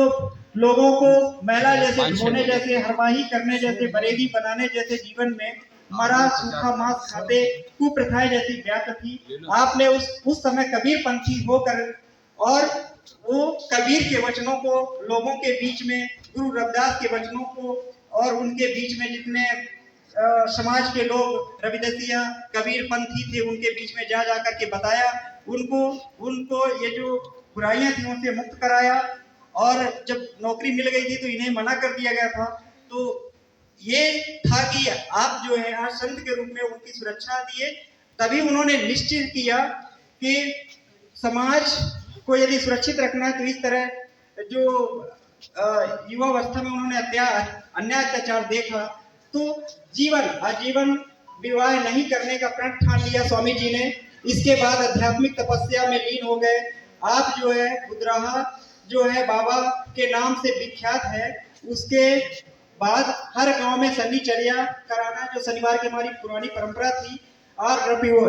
लोगों को मैला जैसे धोने जैसे, हरवाही करने जैसे, बरेदी बनाने जैसे जीवन में मरा सूखा मांस खाते कुप्रथाएं जैसी व्याप्त थी। आपने उस समय कबीर पंथी होकर और वो कबीर के वचनों को लोगों के बीच में, गुरु रविदास के वचनों को और उनके बीच में जितने समाज के लोग रविदासिया कबीर पंथी थे उनके बीच में जा करके बताया, उनको ये जो बुराइयां थी उनसे मुक्त कराया। और जब नौकरी मिल गई थी तो इन्हें मना कर दिया गया था। तो ये था कि आप जो है आज संत के रूप में उनकी सुरक्षा दिए। तभी उन्होंने निश्चित किया कि समाज को यदि सुरक्षित रखना है तो इस तरह जो युवावस्था में उन्होंने अन्याय अत्याचार देखा तो आजीवन विवाह नहीं करने का प्रण ठान लिया स्वामी जी ने। इसके बाद आध्यात्मिक तपस्या में लीन हो गए। आप जो है बुधराहा जो है बाबा के नाम से विख्यात है। उसके बाद हर गांव में शनिचर्या कराना, जो शनिवार की हमारी पुरानी परंपरा थी, और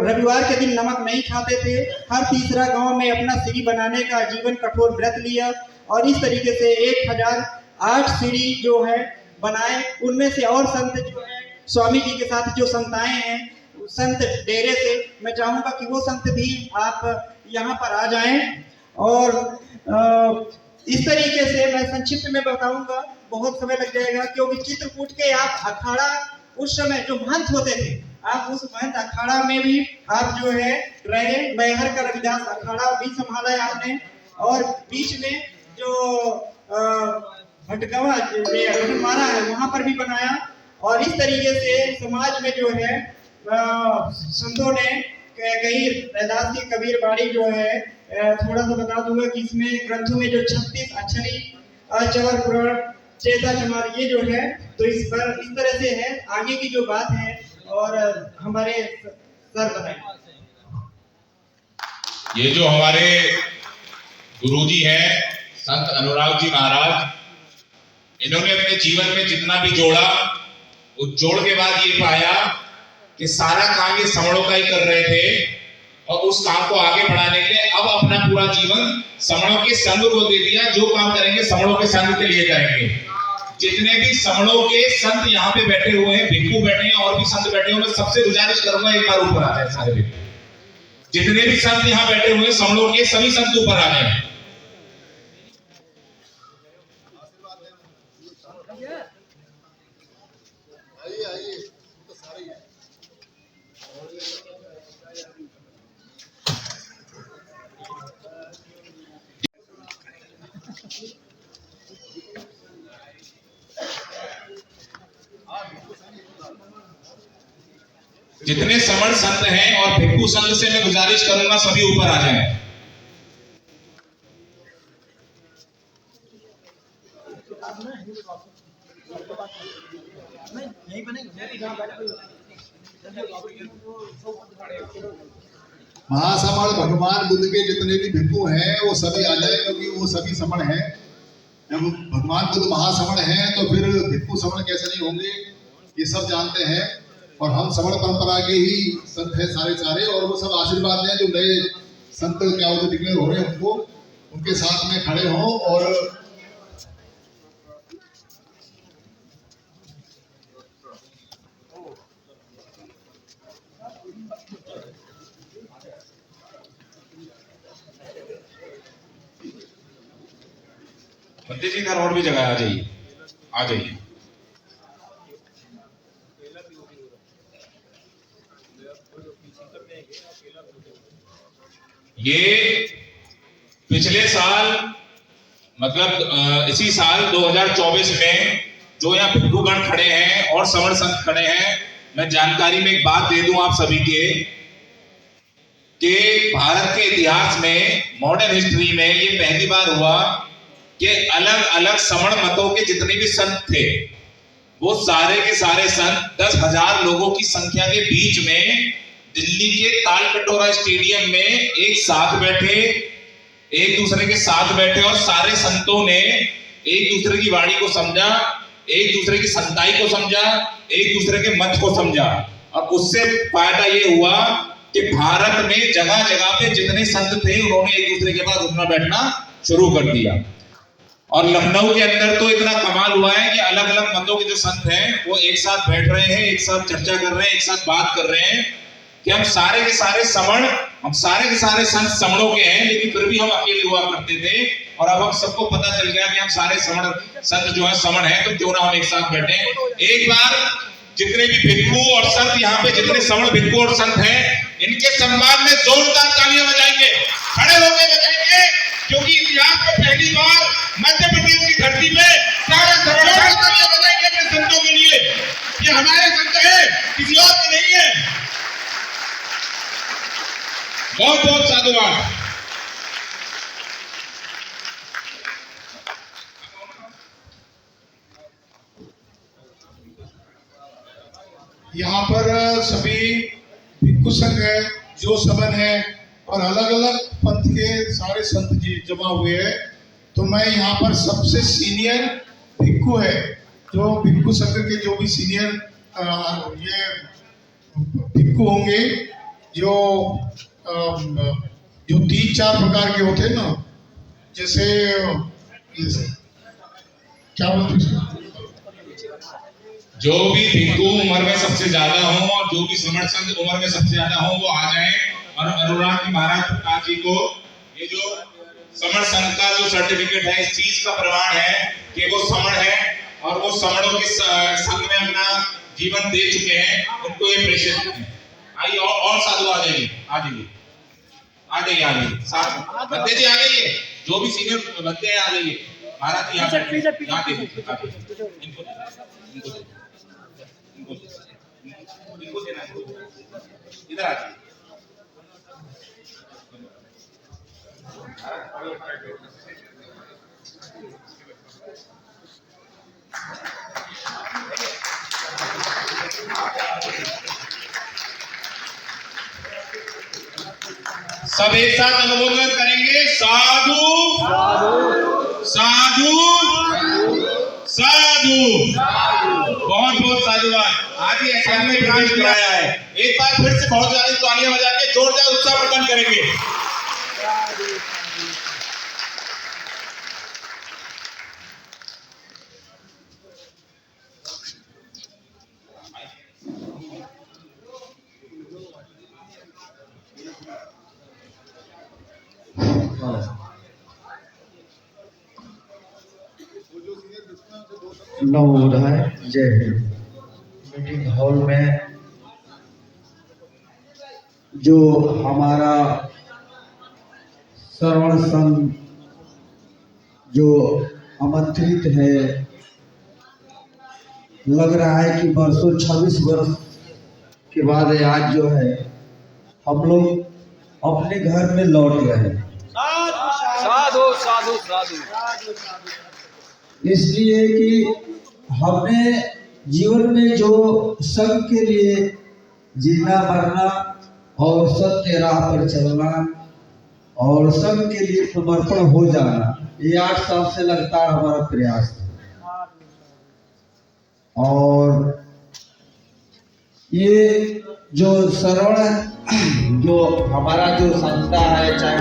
रविवार के दिन नमक नहीं खाते थे। हर तीसरा गांव में अपना सीढ़ी बनाने का जीवन कठोर व्रत लिया और इस तरीके से 1008 सीढ़ी जो है बनाए। उनमें से और संत जो है स्वामी जी के साथ जो संताएं हैं, संत डेरे से, मैं चाहूंगा कि वो संत भी आप यहाँ पर आ जाएं। और इस तरीके से मैं संक्षिप्त में बताऊंगा, बहुत समय लग जाएगा, क्योंकि चित्रकूट के आप अखाड़ा उस समय जो महंत होते थे, आप उस महंत अखाड़ा में भी आप जो है रहे। मैहर का रविदास अखाड़ा भी संभाला है आपने, और बीच में जो भटगवा मारा है वहां पर भी बनाया। और इस तरीके से समाज में जो है संतों ने कई रैदास की कबीर बाड़ी जो है, थोड़ा सा बता दूंगा कि इसमें ग्रंथों में जो 36 अक्षरी चवर पुराण चेता चमार ये जो है, तो इस तरह से है। आगे की जो बात है और हमारे सर बताएं। ये जो हमारे गुरुजी हैं संत अनुराग जी महाराज, इन्होंने अपने जीवन में जितना भी जोड़ा, उस जोड़ के बाद ये पाया कि सारा काम ये समणों का ही कर रहे थे, और उस काम को आगे बढ़ाने के लिए अब अपना पूरा जीवन समणों के संग को दे दिया। जो काम करेंगे समणों के संग के लिए करेंगे। जितने भी समणों के संत यहाँ पे बैठे हुए हैं, भिक्खू बैठे हैं और भी संत बैठे हुए हैं, मैं सबसे गुजारिश करूंगा एक बार ऊपर आ जाए सारे भिक्खू। जितने भी संत यहाँ बैठे हुए हैं समणों के, सभी संत ऊपर आ जाए। जितने समण संत हैं और भिक्खू संत से मैं गुजारिश करूंगा सभी ऊपर आ जाएं। महासमण भगवान बुद्ध के जितने भी भिक्खु हैं वो सभी आ जाए, क्योंकि वो सभी समण हैं। जब भगवान बुद्ध महासमण हैं तो फिर भिक्खु समण कैसे नहीं होंगे, ये सब जानते हैं। और हम समण परंपरा के ही संत हैं सारे, और वो सब आशीर्वाद दें जो नए संत क्या होते डिक्लेयर हो रहे हैं, उनको उनके साथ में खड़े हों। और पंडित जी इधर और भी जगह आ जाइए, आ जाइए। ये पिछले साल मतलब इसी साल 2024 में जो यहाँ भिक्खुगण खड़े हैं और समण संत खड़े हैं, मैं जानकारी में एक बात दे दूं आप सभी के कि भारत के इतिहास में, मॉडर्न हिस्ट्री में ये पहली बार हुआ कि अलग अलग समण मतों के जितने भी संत थे, वो सारे के सारे संत 10,000 लोगों की संख्या के बीच में दिल्ली के तालकटोरा स्टेडियम में एक साथ बैठे, एक दूसरे के साथ बैठे, और सारे संतों ने एक दूसरे की वाणी को समझा, एक दूसरे की संताई को समझा, एक दूसरे के मत को समझा। और उससे फायदा ये हुआ कि भारत में जगह जगह पे जितने संत थे उन्होंने एक दूसरे के पास उठना बैठना शुरू कर दिया। और लखनऊ के अंदर तो इतना कमाल हुआ है कि अलग अलग मतों के जो संत हैं वो एक साथ बैठ रहे हैं, एक साथ चर्चा कर रहे हैं, एक साथ बात कर रहे हैं कि हम सारे के सारे समण, हम सारे के सारे संत समणों के हैं, लेकिन फिर भी हम अकेले हुआ करते थे। और अब हम सबको पता चल गया कि हम सारे समण संत जो है समण हैं, तो क्यों ना हम एक साथ बैठे। एक बार जितने भी भिक्खु और संत यहाँ पे, जितने समण भिक्खु और संत हैं, इनके सम्मान में जोरदार तालियां बजाएंगे, खड़े होकर बजाएंगे, क्योंकि इतिहास में पहली बार मध्य प्रदेश की धरती पे सारे समण तालियां बजाएंगे अपने संतों के लिए। ये हमारे संत है, किसी और के नहीं है। बहुत बहुत साधुवाद। यहाँ पर सभी भिक्खु संघ है, जो सबन है, और अलग अलग पंथ के सारे संत जी जमा हुए हैं। तो मैं यहाँ पर सबसे सीनियर भिक्खु है, जो भिक्खु संघ के जो भी सीनियर ये भिक्खु होंगे, जो 3-4 प्रकार के होते हैं ना, जैसे क्या बोलते हैं, जो भी भिक्खु उम्र में सबसे ज्यादा हो और जो भी समर संघ उम्र में सबसे ज्यादा हो वो आ जाएं और अनुराग जी महाराज प्रकाश जी को ये जो समर संघ का जो सर्टिफिकेट है, इस चीज का प्रमाण है कि वो समर है और वो समरों के संघ में अपना जीवन दे चुके हैं, उनको ये प्रेषित है। आइए और साधु आ जाइए, आ जाइए, आ जाइए, आ जाइए, साथ बंदे जी आ जाइए, जो भी सीनियर बंदे हैं आ जाइए। महाराज जी यहाँ इनको देना है, इधर आ जाइए। सब एक साथ अनुमोदन करेंगे। साधु साधु साधु, बहुत बहुत साधुवाद। आज ही एचएम में प्रवेश कराया है। एक बार फिर से बहुत सारी तालियां बजा के जोरदार उत्साह प्रकट करेंगे। नवोदय जय हिंद। मीटिंग हॉल में जो हमारा श्रवण संघ जो आमंत्रित है, लग रहा है कि वर्षों 26 वर्ष के बाद आज जो है हम लोग अपने घर में लौट रहे हैं। साधु साधु साधु। इसलिए कि हमने जीवन में जो संघ के लिए जीना मरना और सत्य राह पर चलना और संघ के लिए समर्पण हो जाना, ये 8 साल से लगातार हमारा प्रयास था। और ये जो श्रवण जो हमारा जो संस्था है, चाहे